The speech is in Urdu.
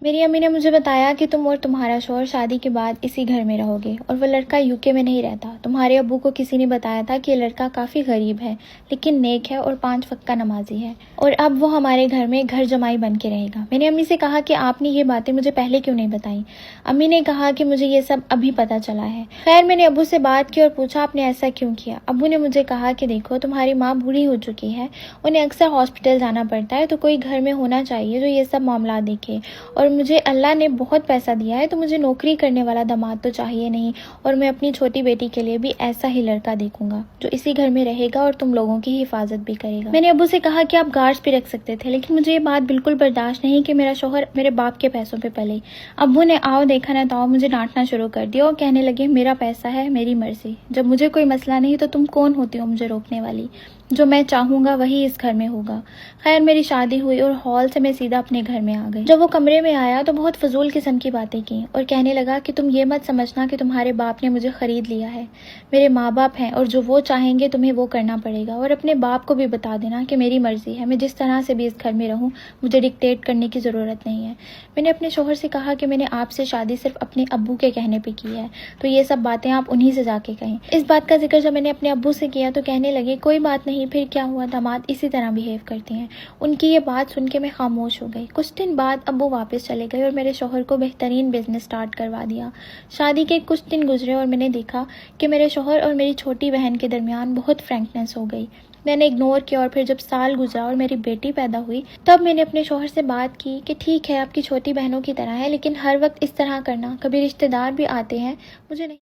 میری امی نے مجھے بتایا کہ تم اور تمہارا شوہر شادی کے بعد اسی گھر میں رہو گے اور وہ لڑکا UK میں نہیں رہتا۔ تمہارے ابو کو کسی نے بتایا تھا کہ یہ لڑکا کافی غریب ہے لیکن نیک ہے اور 5 وقت کا نمازی ہے، اور اب وہ ہمارے گھر میں گھر جمائی بن کے رہے گا۔ میں نے امی سے کہا کہ آپ نے یہ باتیں مجھے پہلے کیوں نہیں بتائیں؟ امی نے کہا کہ مجھے یہ سب ابھی پتہ چلا ہے۔ خیر میں نے ابو سے بات کی اور پوچھا آپ نے ایسا کیوں کیا؟ ابو نے مجھے کہا کہ دیکھو تمہاری ماں بوڑھی ہو چکی ہے، انہیں اکثر ہاسپٹل جانا پڑتا ہے، تو کوئی گھر میں ہونا چاہیے جو یہ سب معاملات دیکھے، اور مجھے اللہ نے بہت پیسہ دیا ہے تو مجھے نوکری کرنے والا داماد تو چاہیے نہیں، اور میں اپنی چھوٹی بیٹی کے لیے بھی ایسا ہی لڑکا دیکھوں گا جو اسی گھر میں رہے گا اور تم لوگوں کی حفاظت بھی کرے گا۔ میں نے ابو سے کہا کہ آپ گارڈز بھی رکھ سکتے تھے، لیکن مجھے یہ بات بالکل برداشت نہیں کہ میرا شوہر میرے باپ کے پیسوں پہ پلے۔ ابو نے آؤ دیکھا نہ تاؤ مجھے ڈانٹنا شروع کر دیا اور کہنے لگے میرا پیسہ ہے میری مرضی، جب مجھے کوئی مسئلہ نہیں تو تم کون ہوتی ہو مجھے روکنے والی؟ جو میں چاہوں گا وہی اس گھر میں ہوگا۔ خیر میری شادی ہوئی اور ہال سے میں سیدھا اپنے گھر میں آ گئی۔ جب وہ کمرے میں آیا تو بہت فضول قسم کی باتیں کی اور کہنے لگا کہ تم یہ مت سمجھنا کہ تمہارے باپ نے مجھے خرید لیا ہے، میرے ماں باپ ہیں اور جو وہ چاہیں گے تمہیں وہ کرنا پڑے گا، اور اپنے باپ کو بھی بتا دینا کہ میری مرضی ہے، میں جس طرح سے بھی اس گھر میں رہوں مجھے ڈکٹیٹ کرنے کی ضرورت نہیں ہے۔ میں نے اپنے شوہر سے کہا کہ میں نے آپ سے شادی صرف اپنے ابو کے کہنے پہ کی ہے، تو یہ سب باتیں آپ انہی سے جا کے کہیں۔ اس بات کا ذکر جب میں نے اپنے ابو سے کیا تو کہنے لگے کوئی بات نہیں، پھر کیا ہوا، داماد اسی طرح بیہیو کرتے ہیں۔ ان کی یہ بات سن کے میں خاموش ہو گئی۔ کچھ دن بعد ابو واپس چلے گئے اور میرے شوہر کو بہترین بزنس سٹارٹ کروا دیا۔ شادی کے کچھ دن گزرے اور میں نے دیکھا کہ میرے شوہر اور میری چھوٹی بہن کے درمیان بہت فرینکنس ہو گئی۔ میں نے اگنور کیا، اور پھر جب سال گزرا اور میری بیٹی پیدا ہوئی تب میں نے اپنے شوہر سے بات کی کہ ٹھیک ہے آپ کی چھوٹی بہنوں کی طرح ہے، لیکن ہر وقت اس طرح کرنا، کبھی رشتہ دار بھی آتے ہیں، مجھے نہیں